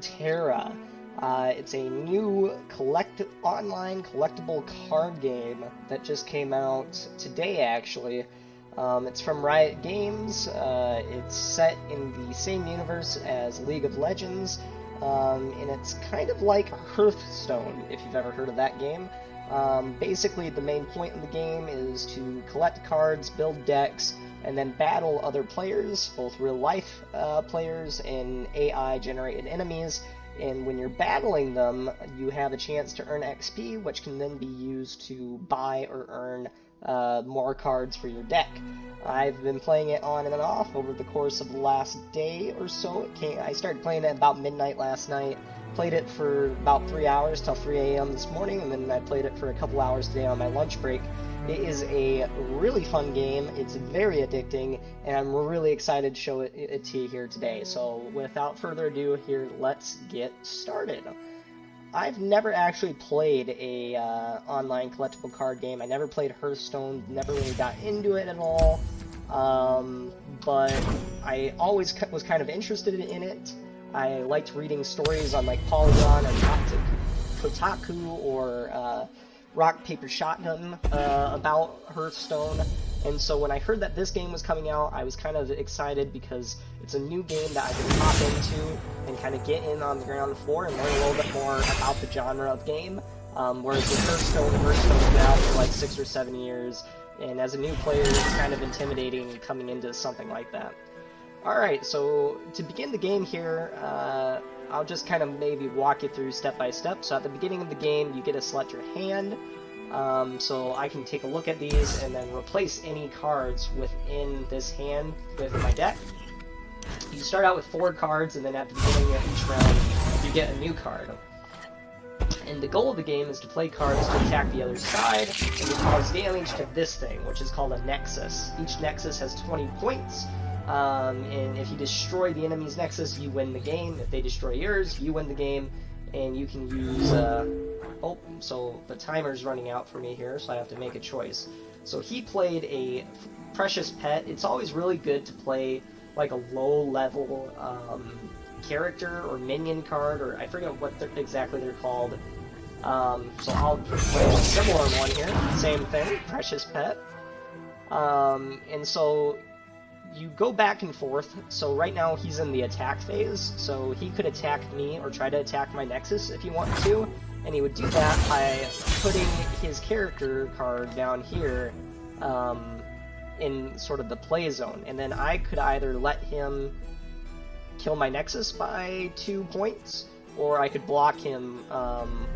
Runeterra. It's a new online collectible card game that just came out today, actually. It's from Riot Games. It's set in the same universe as League of Legends, and it's kind of like Hearthstone, if you've ever heard of that game. Basically, the main point of the game is to collect cards, build decks, and then battle other players, both real-life players and AI-generated enemies. And when you're battling them, you have a chance to earn XP, which can then be used to buy or earn more cards for your deck. I've been playing it on and off over the course of the last day or so. I started playing it about midnight last night, played it for about 3 hours till 3 a.m. this morning, and then I played it for a couple hours today on my lunch break. It is a really fun game, it's very addicting, and I'm really excited to show it to you here today. So without further ado, here, let's get started. I've never actually played a online collectible card game. I never played Hearthstone, never really got into it at all, but I always was kind of interested in it. I liked reading stories on like Polygon or Kotaku or Rock, Paper, Shotgun about Hearthstone, and so when I heard that this game was coming out, I was kind of excited because it's a new game that I can hop into and kind of get in on the ground floor and learn a little bit more about the genre of game, whereas with Hearthstone's been out for like 6 or 7 years, and as a new player, it's kind of intimidating coming into something like that. Alright, so to begin the game here, I'll just kind of maybe walk you through step by step. So at the beginning of the game, you get to select your hand, so I can take a look at these and then replace any cards within this hand with my deck. You start out with 4 cards, and then at the beginning of each round, you get a new card. And the goal of the game is to play cards to attack the other side and to cause damage to this thing, which is called a Nexus. Each Nexus has 20 points. And if you destroy the enemy's Nexus, you win the game. If they destroy yours, you win the game, and you can use, oh, so the timer's running out for me here, so I have to make a choice. So he played a Precious Pet. It's always really good to play, like, a low-level, character or minion card, or I forget what exactly they're called. So I'll play a similar one here. Same thing, Precious Pet. And so you go back and forth. So right now he's in the attack phase, so he could attack me or try to attack my Nexus if he wanted to, and he would do that by putting his character card down here in sort of the play zone, and then I could either let him kill my Nexus by 2 points, or I could block him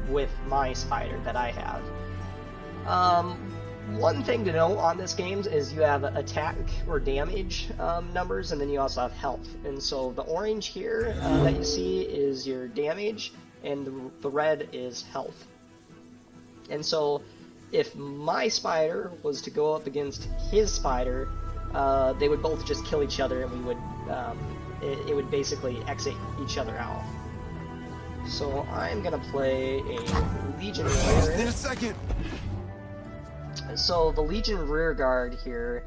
with my spider that I have. One thing to note on this game is you have attack or damage numbers, and then you also have health. And so the orange here that you see is your damage, and the red is health. And so if my spider was to go up against his spider, they would both just kill each other, and we would it would basically exit each other out. So I'm gonna play a Legion Warrior. In a second. So the Legion Rearguard here,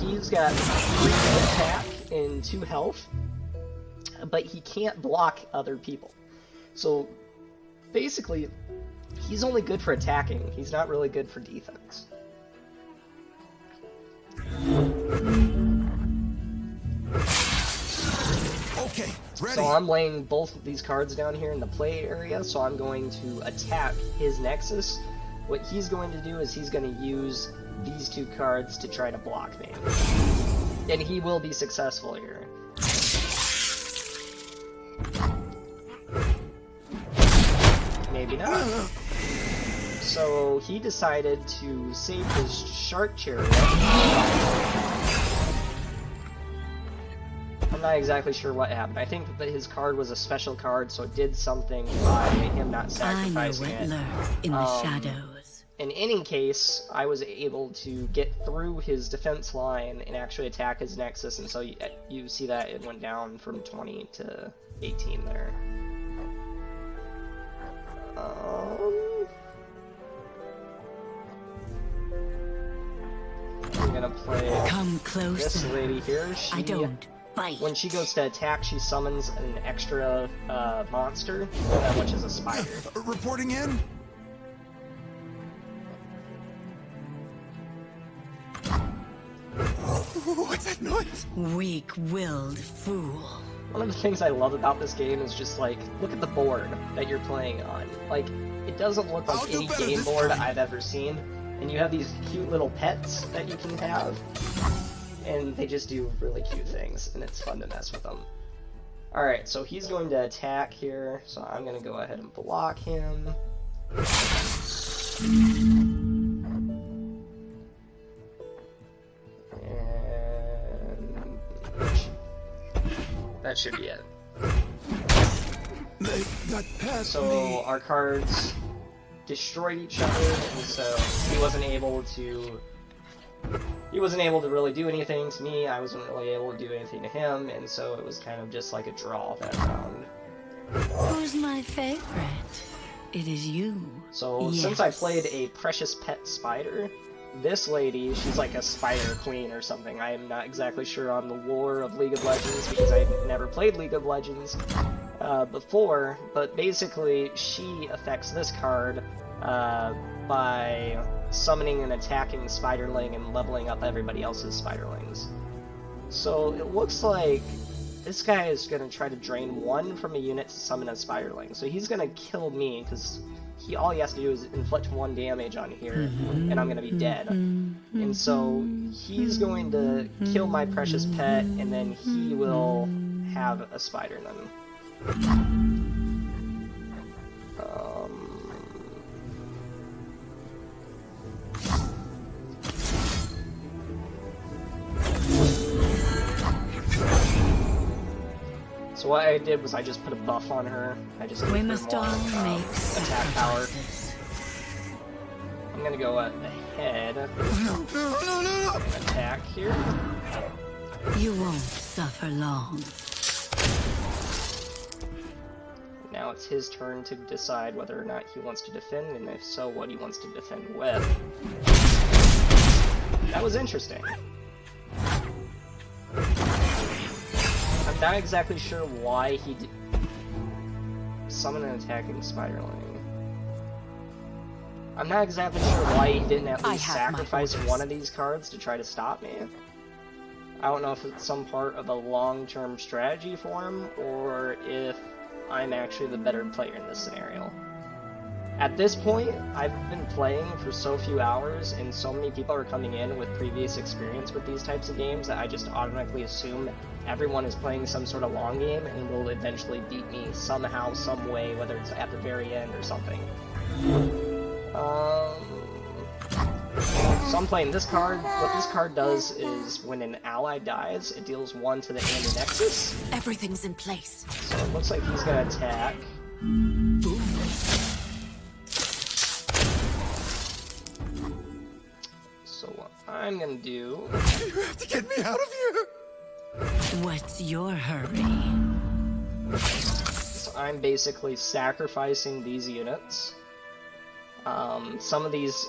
he's got 3 attack and 2 health, but he can't block other people. So basically, he's only good for attacking. He's not really good for defense. Okay, ready. So I'm laying both of these cards down here in the play area, so I'm going to attack his Nexus. What he's going to do is he's going to use these 2 cards to try to block me. And he will be successful here. Maybe not. So he decided to save his Shark Chariot. I'm not exactly sure what happened. I think that his card was a special card, so it did something by him not sacrificing it. I know what lurks in the shadows. In any case, I was able to get through his defense line and actually attack his Nexus, and so you see that it went down from 20 to 18 there. I'm gonna play Come closer. this lady here. I don't Fight. When she goes to attack, she summons an extra monster, which is a spider. Reporting in? What's that noise? Weak-willed fool. One of the things I love about this game is just like, look at the board that you're playing on. Like, it doesn't look like any game board I've ever seen. And you have these cute little pets that you can have. And they just do really cute things, and it's fun to mess with them. Alright, so he's going to attack here, so I'm going to go ahead and block him. And that should be it. They got past So me. our cards destroyed each other, and so he wasn't able to really do anything to me. I wasn't really able to do anything to him, and so it was kind of just like a draw that round. Who's my favorite? It is you. So Yes. since I played a precious pet spider, this lady, she's like a spider queen or something. I am not exactly sure on the lore of League of Legends because I've never played League of Legends before, but basically she affects this card by summoning and attacking Spiderling and leveling up everybody else's Spiderlings. So it looks like this guy is going to try to drain one from a unit to summon a Spiderling. So he's going to kill me because all he has to do is inflict 1 damage on here and I'm going to be dead. And so he's going to kill my precious pet and then he will have a spider then. So what I did was I just put a buff on her. I just gave We her must more, all make attack power. sacrifices. I'm gonna go ahead No, no, no! and attack here. You won't suffer long. Now it's his turn to decide whether or not he wants to defend, and if so, what he wants to defend with. That was interesting. I'm not exactly sure why he did summon an attacking Spiderling. I'm not exactly sure why he didn't at I least have my sacrifice orders. one of these cards to try to stop me. I don't know if it's some part of a long-term strategy for him, or if I'm actually the better player in this scenario. At this point, I've been playing for so few hours, and so many people are coming in with previous experience with these types of games that I just automatically assume everyone is playing some sort of long game and will eventually beat me somehow, some way, whether it's at the very end or something. So I'm playing this card. What this card does is when an ally dies, it deals 1 to the end Nexus. Everything's in place. So it looks like he's gonna attack. So what I'm gonna do... You have to get me out of here! What's your hurry? So I'm basically sacrificing these units. Some of these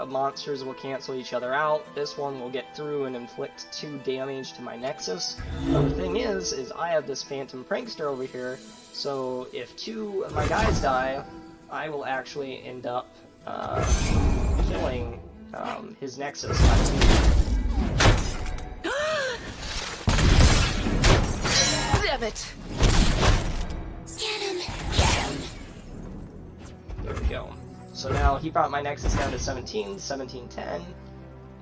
monsters will cancel each other out. This one will get through and inflict 2 damage to my Nexus. But the thing is I have this Phantom Prankster over here, so if 2 of my guys die, I will actually end up killing his Nexus. Damn it! Get him! Get him! There we go. So now he brought my Nexus down to 17, 17, 10,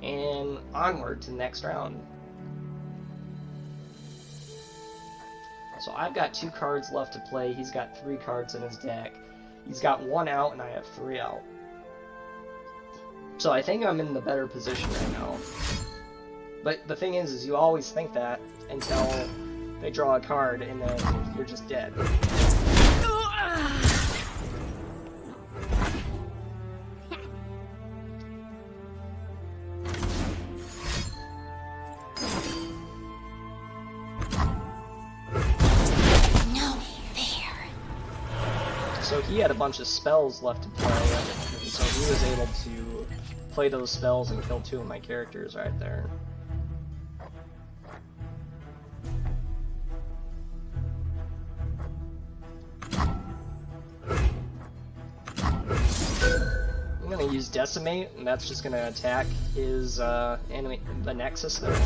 and onward to the next round. So I've got 2 cards left to play. He's got 3 cards in his deck. He's got 1 out, and I have 3 out. So I think I'm in the better position right now. But the thing is you always think that until they draw a card, and then you're just dead. No fair. So he had a bunch of spells left to play, and so he was able to play those spells and kill 2 of my characters right there. going to use Decimate, and that's just going to attack his the Nexus there.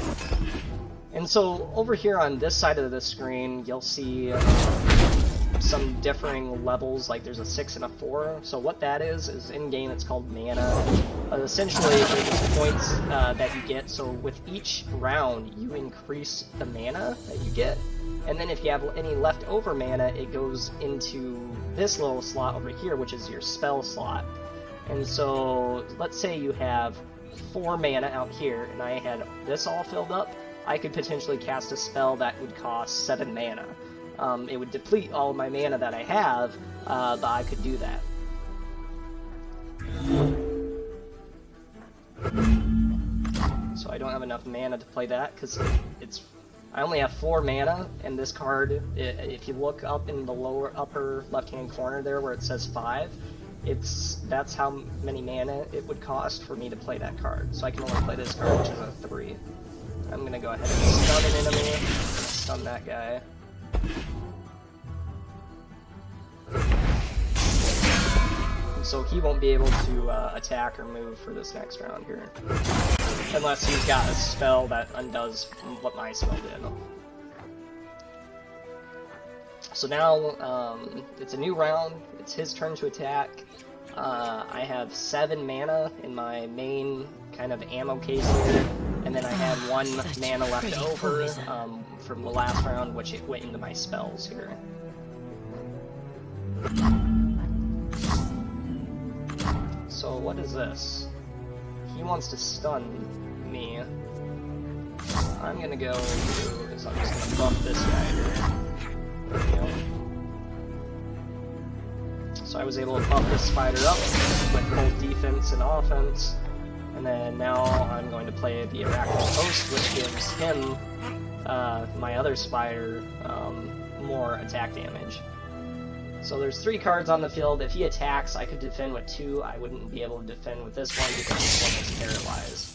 And so over here on this side of the screen, you'll see some differing levels, like there's a 6 and a 4. So what that is in-game it's called mana. Essentially, there's points that you get, so with each round, you increase the mana that you get. And then if you have any leftover mana, it goes into this little slot over here, which is your spell slot. And so, let's say you have 4 mana out here, and I had this all filled up, I could potentially cast a spell that would cost 7 mana. It would deplete all of my mana that I have, but I could do that. So I don't have enough mana to play that, because I only have 4 mana, and this card, if you look up in the lower upper left-hand corner there where it says 5, that's how many mana it would cost for me to play that card. So I can only play this card, which is a 3. I'm gonna go ahead and stun an enemy. I'm gonna stun that guy. And so he won't be able to attack or move for this next round here. Unless he's got a spell that undoes what my spell did. So now, it's a new round. It's his turn to attack. I have 7 mana in my main kind of ammo case here. And then I had 1 mana left over from the last round, which it went into my spells here. So what is this? He wants to stun me. I'm gonna go to, so I'm just gonna buff this guy here. There we go. So I was able to buff this spider up with both defense and offense. And then now I'm going to play the Arachnid Host, which gives him, my other spider, more attack damage. So there's 3 cards on the field. If he attacks, I could defend with 2. I wouldn't be able to defend with this one because this one is paralyzed.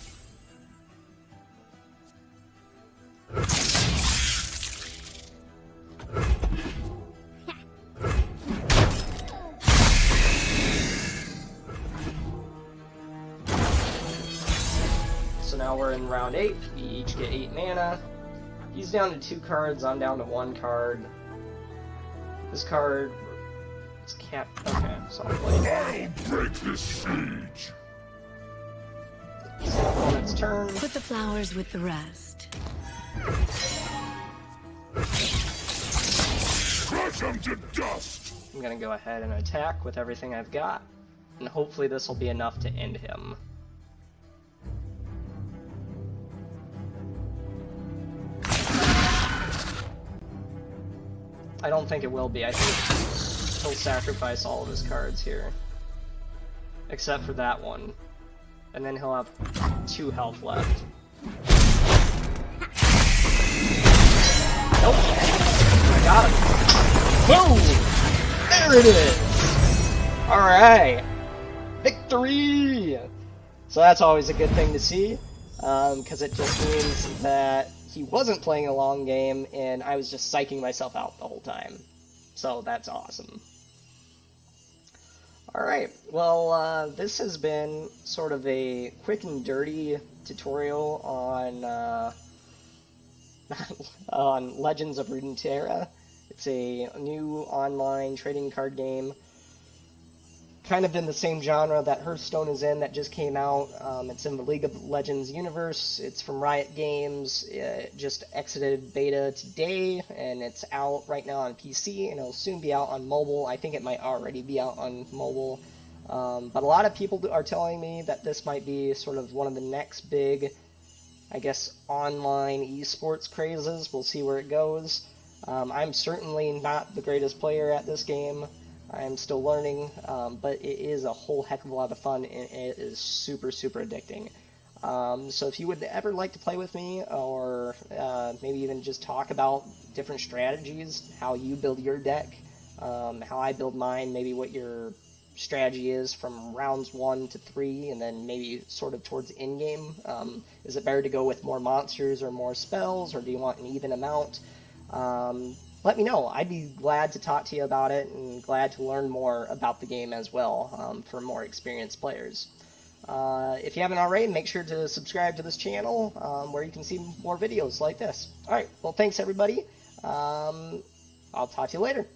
So now we're in round 8. We each get 8 mana. He's down to 2 cards. I'm down to 1 card. This card is capped. Okay, so I'll play. I'll break this siege. It's the opponent's turn. Put the flowers with the rest. Crush him to dust. I'm gonna go ahead and attack with everything I've got, and hopefully this will be enough to end him. I don't think it will be. I think he'll sacrifice all of his cards here. Except for that one. And then he'll have 2 health left. Nope! I got him! Boom! There it is! Alright! Victory! So that's always a good thing to see, because it just means that he wasn't playing a long game, and I was just psyching myself out the whole time. So that's awesome. Alright, well, this has been sort of a quick and dirty tutorial on, on Legends of Runeterra. It's a new online trading card game, kind of in the same genre that Hearthstone is in, that just came out. It's in the League of Legends universe. It's from Riot Games. It just exited beta today, and it's out right now on PC, and it'll soon be out on mobile. I think it might already be out on mobile. But a lot of people are telling me that this might be sort of one of the next big, I guess, online esports crazes. We'll see where it goes. I'm certainly not the greatest player at this game. I'm still learning, but it is a whole heck of a lot of fun, and it is super, super addicting. So if you would ever like to play with me, or maybe even just talk about different strategies, how you build your deck, how I build mine, maybe what your strategy is from rounds 1 to 3, and then maybe sort of towards in-game. Is it better to go with more monsters or more spells, or do you want an even amount? let me know. I'd be glad to talk to you about it and glad to learn more about the game as well for more experienced players. If you haven't already, make sure to subscribe to this channel where you can see more videos like this. Alright, well thanks everybody. I'll talk to you later.